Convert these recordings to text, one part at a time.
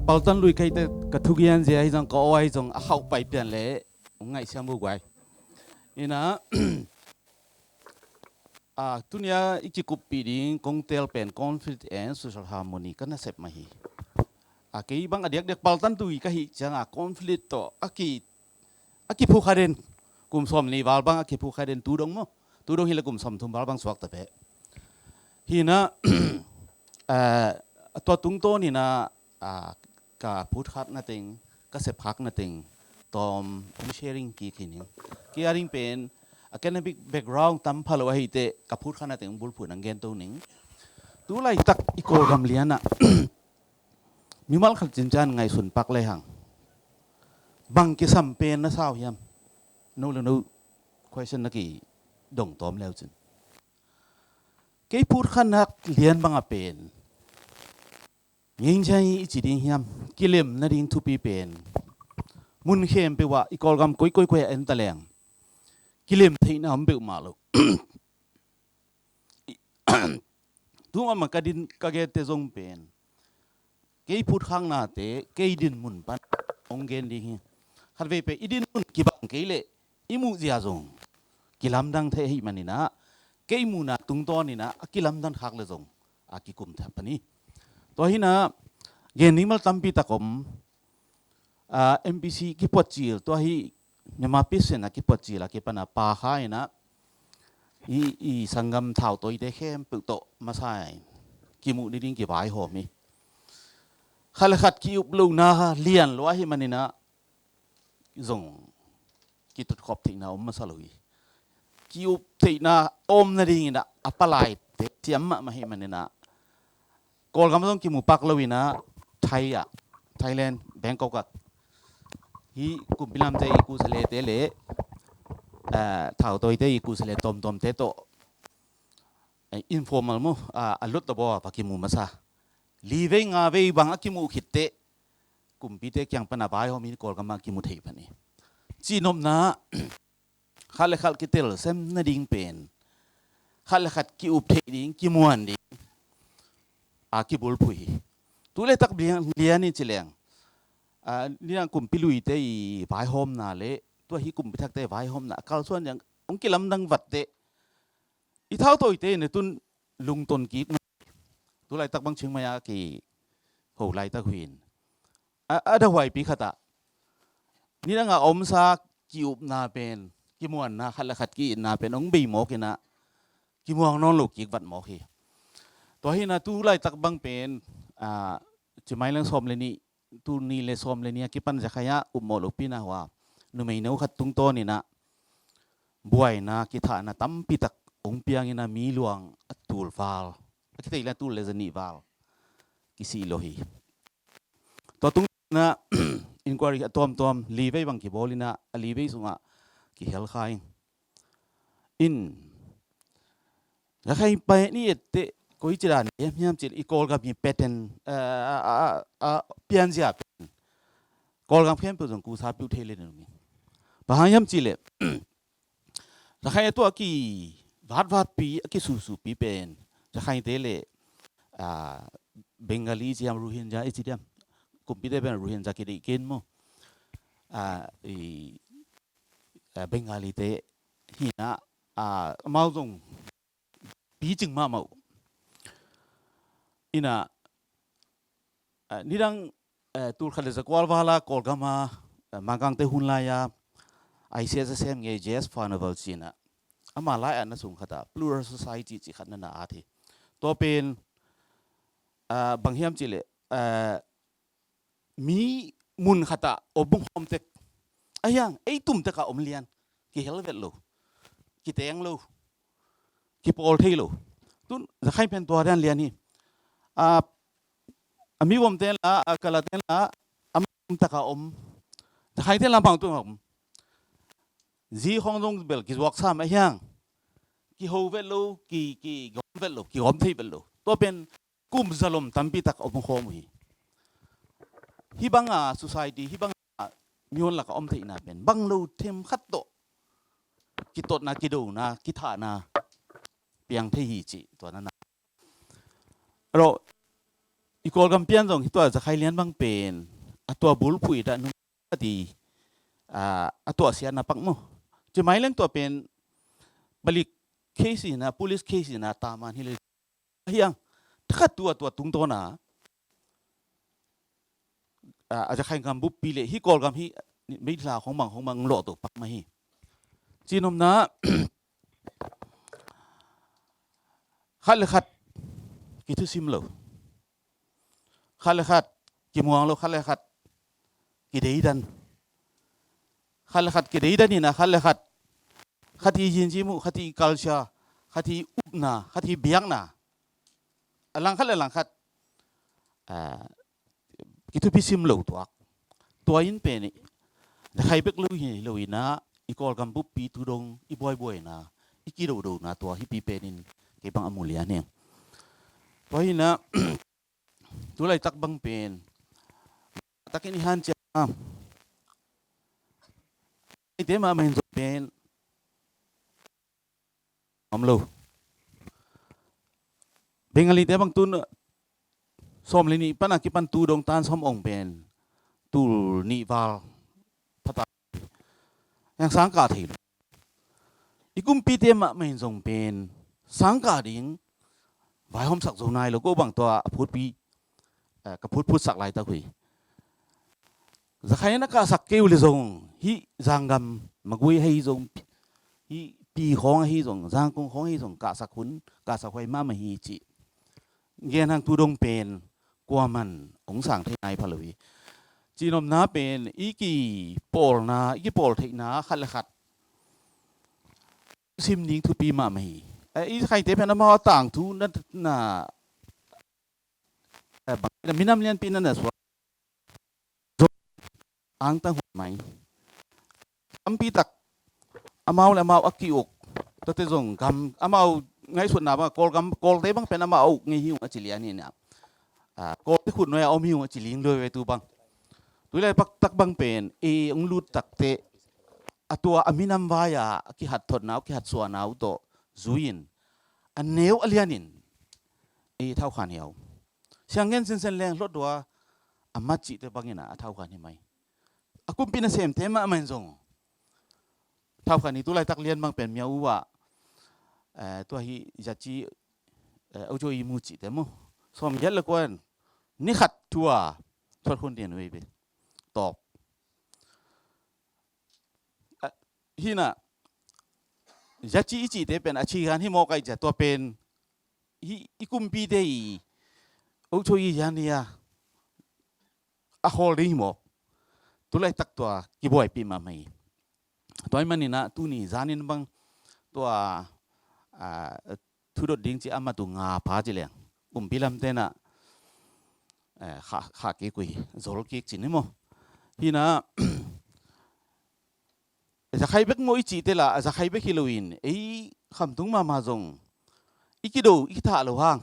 เปาตันลุยใครแต่กระทุกยันเสียให้จังก็เอาไว้จังเข้าไปเปลี่ยนเลยง่ายเสียมุกไว้นี่นะทุนยาอีกกุปปีดิ้งคงเตลเป็น conflict and social harmony กันนะเสพมาฮีกี่บางอดีตเด็กเปาตันตุยก็ฮีจังconflict ต่อกี่ผู้ขัดเด่นกลุ่มสมนี่บาลบางกี่ผู้ขัดเด่นตูดงมั้งตูดงฮีละกลุ่มสมทุนบาลบางสวักตะเปะฮีนะตัวตุงโตนี่นะกับพูดขัดนั่นเองก็เสพพักนั่นเองตอมผมแชร์ริงกี่ขีนึงกี่อาริงเป็นacademic background ตั้มพลวัยเตะกับพูดขัดนั่นเองบุลพูนังเกนตัวหนึ่งตัวไรตักอีโกกำเลียนน่ะมีมัลขัดจินจันไงส่วนปักเลยหังบางกิสัมเป็นนะสาวยามนู้นนู้น question นักกี่ดงตอมแล้วจินกี่พูดขัดนักเลียนบางอเป็นยิ่งใหญ่จีดิงยามกิเลมนาดิงทุปีเป็นมุนเข้มไปว่าอีกอลกำก้อยเอ็นตะแลงกิเลมที่น้ำเปลมาลูตัวมันกระดินกระเกตเตจงเป็นเกยพูดข้างหน้าเตะเกยดินมุนปันองเกนดิ่งขัดไปอีดินมุนกีบังเกยเล่อิมูจีอาจงกิลำดังเทหิมันนี่นะเกยมูนะตุงตอนี่นะกิลำดังขักเลยจงกิกุมทับปนี่ตัวนี้นะเกณฑ์นี้มันตั้มปีตะกมMPC กิปวดจีลตัวนี้เนี่ยมาพิเศษนะกิปวดจีลกิปนะป่าข้ายนะอีสังกัมเท่าตัวอีเด็กเข้มปุกโตมาใส่กิมุนิดิงกิบายหอมีขัดขัดกิอุบลูนะเลียนล้วนให้มันนี่นะจงกิตุดขอบที่นะอมมาสลุยกิอุบที่นะอมนาดิงนะอัปปะไลเทียมมาให้มันนี่นะกอลกำลังกิมุปักลวินะไทยไทยแลนด์แบงกอกฮีกุมพิลามใจกูเสเลเตเลเท่าตัวเตกูเสเลตอมเตโตอินฟอร์มัลมั้งอัลลุตตะบัวปักกิมุมาซาลีเวงอาเวบางกิมุขิดเตกุมพิเตยังปนาบายเขามีกอลกำลังกิมุเทพันนี่จีนอมนะขัดกิเตลเซมนาดิงเป็นขัดกิอุบเทดิงกิมวนดิกิบุลพุยตัวเล็กตักเบียนี่เฉลียงนี่นะกลุ่มพิลุยเตยไวโฮมน่ะเละตัวฮีกลุ่มพิทักษ์เตยไวโฮมน่ะเขาส่วนอย่างองค์กิลำดังวัดเตอีเท่าตัวเตยเนี่ยตุนลุงตนกีกตัวไรตักบางเชิงมายากีโหไรตักหวินดาวไวปีขัดนี่นะอมซากิอุบนาเป็นกิมวนนะขัดกีนาเป็นองบีหมอกินะกิมวงนอนลูกกีกวัดหมอกีตัวฮีนะตัวไรตักบางเป็นจะไม่เรื่องสมเลยนี่ตัวนี้เลยสมเลยนี่กิปันจะขยะอุโมลุปีนะว่านุ่มไม่เนื้อขัดตุงโตนี่นะบวยนะกิธานะตั้มปิตักองเปียงนะมีหลวงตูลฟาลกิตาอีละตูลเลซนีฟาลกิสิโลฮีตัวตุงนะอินควอรี่ตัวลีเวย์บางกิบอลินะลีเวย์สุงะกิเฮลคายอินแล้วใครไปนี่เตก็อีจรานี่ยามจิอีกอลกับมีแพทเทิร์นเปลี่ยนเสียเป็นกอลกับเข้มเป็นกูสาบิวเทเลนนี่บางยามจิเลแล้วใครตัวกี่วัดปีกี่สูปีเป็นจะใครเทเลเบงกาลีจียามรูฮินจาอีจีเดียมกุมพิเตเป็นรูฮินจาคิดอีกเกนมั้งเบงกาลีเตฮีนะมาตรงปีจึงมาอินะนี่ดังตูร์ขัดเลยสกอลวาลากอลกามามังกังเตหุนลายาICSSM เงย JS Festival จีน่ะมาไล่อันนั้นสูงขัดPlural Society จีขัดนั่นน่ะอาทิตัวเป็นบางเฮียมจีเลมีมุนขัดอบงหอมเตกยังตุ้มเตกอมเลียนกี่เฮลเวตโลกี่เตียงโลกี่ปอลเทโลตุนจะใครเป็นตัวเรียนเลียนนี่มีวมเตล่ากะลาเตล่าตะกะจะใครเตล่าบางตัวจีของตรงเบลกิจวักษาไม่ยังกี่โฮเวลโลกี่กอมเวลโลกี่กอมเทเวลโลตัวเป็นกุมซาลมตั้มปีตักอบงโฮมฮีบังsociety ฮีบังมีคนหลักอมเทน่าเป็นบังโลเทมขัดโตกิโตนะกิดูนะกิธานะเปียงเทหิจิตัวนั้นนะเรา อีกอลกัมเปียนส่งตัวจะใครเลี้ยนบางเป็นตัวบุลพุยด้านนู้นดีตัวเสียนับปังมั้งจะไม่เล่นตัวเป็นบริเคสีนะ police case นะตามมาที่เลยยังถ้าตัวตุงตัวน่ะอาจจะใครกำบุปปีเลยฮิกอลกัมฮิไม่ลาของบางหลอดตัวปักมาฮิจีนอมนะขัดเลยขัดกิทุซิมโลขัดเลยขัดกิมวงโลขัดเลยขัดกิเดียดันขัดเลยขัดกิเดียดันนี่นะขัดเลยขัดขัดที่ยินจิมุขัดที่คัลชาขัดที่อุบนาขัดที่เบียงนาหลังขัดเลยหลังขัดกิทุพิซิมโลตัวอินเป็นนี่ใครเบกลุยลุยนะอีกอลกัมบุปปีตุดงอีบอยนะอีกิโดนะตัวฮิปีเป็นนี่เก็บบังอมูลียเนี่ยตัวนี้นะตัวไรตักบังเป็นตักini hancur itu mah main zopen amlo bengali itu bang tun som lini pan akipan tu dong tan som ong pen tu ni val pata yang sangka thil ikum pi te ma main zopen sangka ding vai hom sak zonai lo ko bang to phut pi ka phut sak lai ta hui zakhay na ka sak kêu le zong hi zangam magui hay zong hi pi khong hi zong zang kong khong hi zong ka sak hun ka sak hoi ma hi chi gen hang tu dong pen kwa man ong sang thai nai phaloi chi nom na pen iki pol thei na khat la khat sim ning thu pi ma hi ai khai te pen ma tang thu na minam lian pin na so ang tang mai ampi tak amau le mau akiuk tote zong gam amau ngai suat na ba kol te bang pen amau ngai hiu achilia ni na kol te khut noi om hiu achiling loi tu bang tu le pak tak bang pen ong lut tak te atua aminam waya ki hat thot nau ki hat suan nau to zuin an neu alianin thau khan hiao siang ngen sen leng lot dua amat chi te bangina thau khan hi mai akum pina sem tema main zong thau khan ni tu lai tak lian bang pen miau wa to hi jachi au jo i mu chi te mo som yel la kwan ni khat tua thot khun dian we be top hina jachi chi te pen achi gan hi mo kai ja to pen hi ikum pi de au jo i yan ya a hol ri mo tu lai tak tua ki boy pi ma mai toy mani na tu ni zanin bang tua thu dot ding chi ama tu nga pha ji leng bilam te na kha ke kui zol ke chi ni mo hi na za khai bek moi chi te la za khai bek hiloin kham tung ma zong ikido ikitha lo hang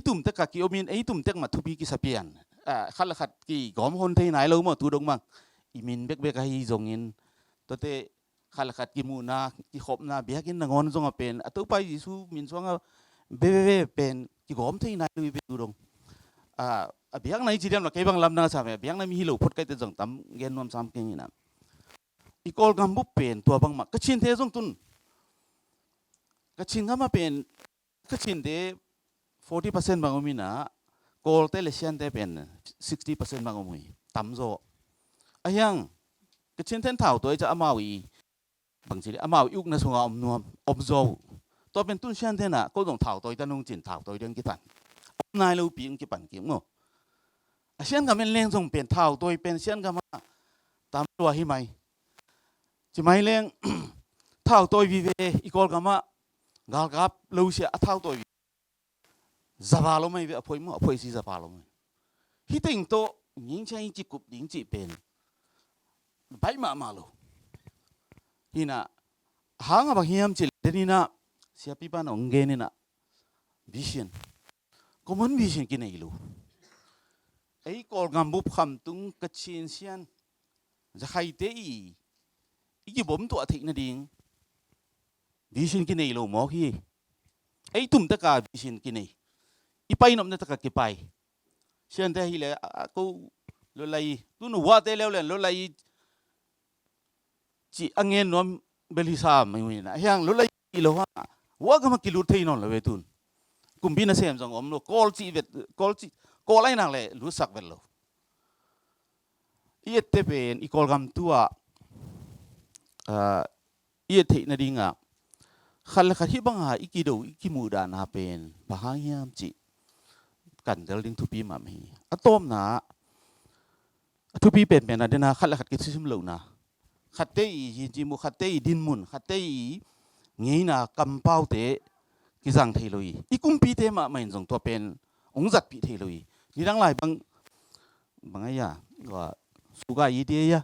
tum te ka ki omin tum tek ma thu pi ki sapian khát là khát kỳ gom hôn thế này lâu mà tu đông mang imin bek hay zongin tote khát là khát kỳ mu na kỳ khop na bia kin na ngon zong a pen atu pai jisu min zong a be pen kỳ gom thế này lui be tu dong biang này chỉ đem là cái bang lam na sa me biang này mi hilo phot kai te zong tam gen nom sam king ina ikol gam bu pen tua bang ma ka chin the zong tun ka chin ga ma pen ka chin de 40% bang mi na kol te lesian te pen 60% bang omui tamzo ayang ke chen ten thau toi cha amawi bang chi amaw yuk na sunga omnuam obzo to pen tun sian te na ko dong thau toi ta nung chin thau toi deng ki tan nai lo pi ki pan ki ngo asian ga men leng jong pen thau toi pen sian ga ma tam tua hi mai chi mai leng thau toi vi ve ikol ga ma gal gap lo sia thau toi zava lo mai ve apoi mo apoi si zava lo mai hi ting to ning chang chi kup ding chi pen bai ma lo hina hanga ba hiam chi ni na sia pi ban ong ge ni na vision common vision ki nei lo ei kol ngam bu kham tung ka chin sian za khai te ki bom to thik na ding vision ki nei lo mo hi ei tum ta ka vision ki nei อีไปนมเนี่ยตะกะกิไปเช่นแต่ฮิเลกูลลายตุนว่าแต่แล้วเลยลลายจีอังเงินนอมเบลิซามไม่มีนะยังลลายอีโลว่าก็มากิลุเทยนอนเลยตุนกุมบินเสียมจังอมโลคอลจีเวทคอลไอ้นางเลยรู้สักเวลโลอีเอตเป็นอีคอลกัมตัวอีเอตนาดิงะขันละขัดที่บังหาอีกิโดอีกิมูดานาเป็นบางยามจีกันเดลดิงทุปีมามีอะตอมนะทุปีเป็นนะเดนะขัดละขัดกิซิมโลนะขัดเตยจิมุขัดเตยดินมุนขัดเตยเงี้ยนะกำเป้าเตกิจังเทลุยอีกุมปีเตมาไม่จงตัวเป็นองจัดปีเทลุยนี่ทั้งหลายบางอย่างว่าสุกาอีเดีย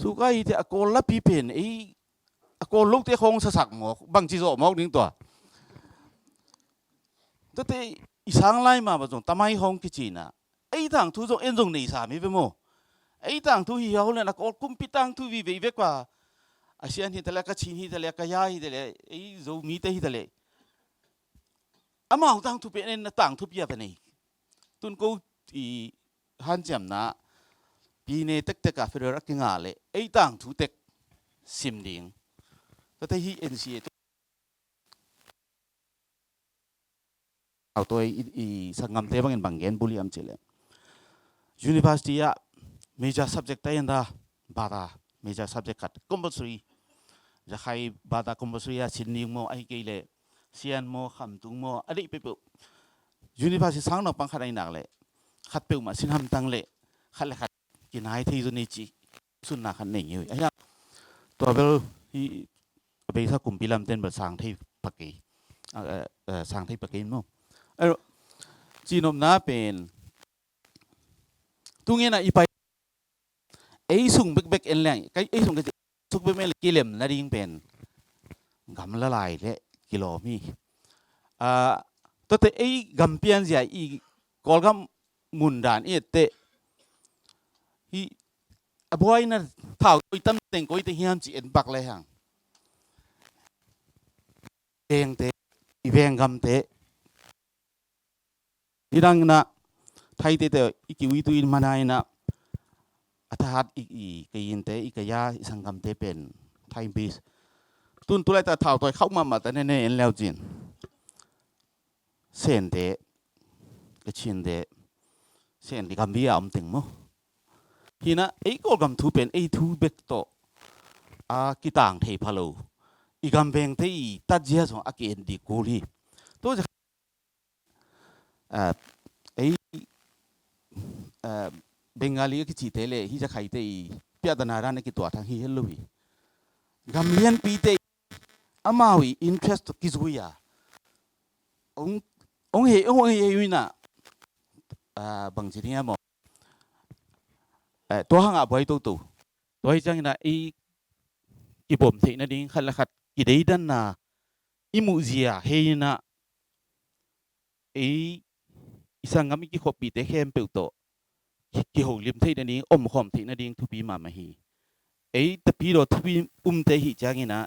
สุกาอีเดียอโกลปีเป็นไออโกลูกเตะคงสักหมอกบางจีโซหมอกนิ่งตัวแต่อีสังไล่มาบางจงทำไมห้องกิจน่ะไอ้ต่างทุกจงเอ็นจงในสามีเป็นโมไอ้ต่างทุกที่เขาเนี่ยนะก็กุมพิตังทุกวิเวกว่าอาเซียนฮิตเลกชินฮิตเลกยาฮิตเลไอ้โจมีเตฮิตเลอามาต่างทุกเป็นเนี่ยต่างทุกอย่างเป็นไงตุนกูที่ฮันจำนะปีนี้เต็กกาเฟอร์รักงาเลยไอ้ต่างทุกเต็กซิมดิ้งแต่ที่เอ็นซีเอาตัวสังคมเทบังเงินบางเงินบุรีอัมเชล University อะ major subject แต่ยันดาบาดา major subject กัด compulsory จะใครบาดา compulsory อะชินนิงโมไอเกลเล่เซียนโมคำตุงโมอะไรไปปุ๊บ University สังนอกปังขัดไอ้หนักเลยขัดเปิลมาสินทำตังเล่ขัดเลยขัดกินหายที่จุนจีสุนนักขัดหนึ่งอยู่ไอ้ยังตัวเบลที่ไปสักกลุ่มพิลามเต้นแบบสังที่ปักกี้สังที่ปักกี้โมจีนอมน้าเป็นตุงเงินอะอีไปไอ้สุ่งเบกเอ็นแรงไอ้สุ่งก็สุกเบกเอ็นกิเลมนั่นเองเป็นกำละลายเลยกิโลมีตัวไอ้กำเปียนเสียอีกอลกำมุนดานเอเตฮีบอยนั่นเท่าไอ้ตั้มเต็งก็ไอ้เทียมจีเอ็นปักเลยห่างเองเตอีเวงกำเตนี่ดังนะไทยเตอีกิวิตุอินมานาอินะอัฐหัดอีกยินเตอีกยาสังคมเตเป็นไทยบีสตุนตัวไรแต่เท่าตัวเข้ามาแต่เน่เอ็นแล้วจินเส้นเตกชินเตเส้นที่คำพิยามติงมั้งทีน่ะไอ้ก็คำทูเป็นไอ้ทูเบกโตกิตังเทพาโลอีกำเบงเตอีตัดเจ้าส่งอาเกนดีกูลีตัวจะไอ้เบงกาลีก็จีเตเลฮิจะใครเตอีเปียดนารานี่กิตัวทางฮิเฮลลุยกำเลียนปีเตอามาวิอินเทรสต์กิซุยาองเฮวินะบางทีเนี่ยมั้งตัวห่างอ่ะบ่อยตัวจังนะไอ้กิบผมที่นั่นเองขัดละขัดกิเดดันนะอิมูเซียเฮนะไอ้สังกัมกิขบปีเตเข้มเปิลโตกิหงลิมที่นั่นเองอมขอมที่นั่นเองทุบีมาไม่ฮีไอ้ตะพีโรทุบีเตหิจังนะ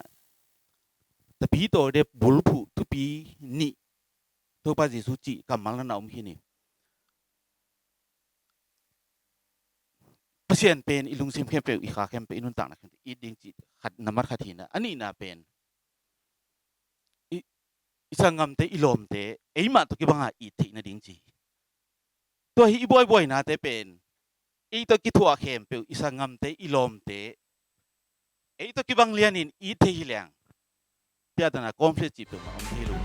ตะพีโตเดบุลผูทุบีนี่ตัวปัจจุสุจิกำมังละนาอมฮีนี่เปลี่ยนเป็นอิลุงซิมเข้มเปลอีกขาเข้มเป็นอินุนต่างนะอีดิงจิขัดน้ำมันขัดหินนะอันนี้น่าเป็นอิสังกัมเตอิลอมเตไอ้มาตัวกี่บังอาอีทินะดิงจีตัวฮีบ่อยนะเตเป็นไอ้ตัวกี่ทัวเข้มเปลอิสังกัมเตอิลอมเตไอ้ตัวกี่บังเลียนินอีเทฮิเลียงเปียดนะคอนฟลิกต์จีเป็นมาอมเทลุ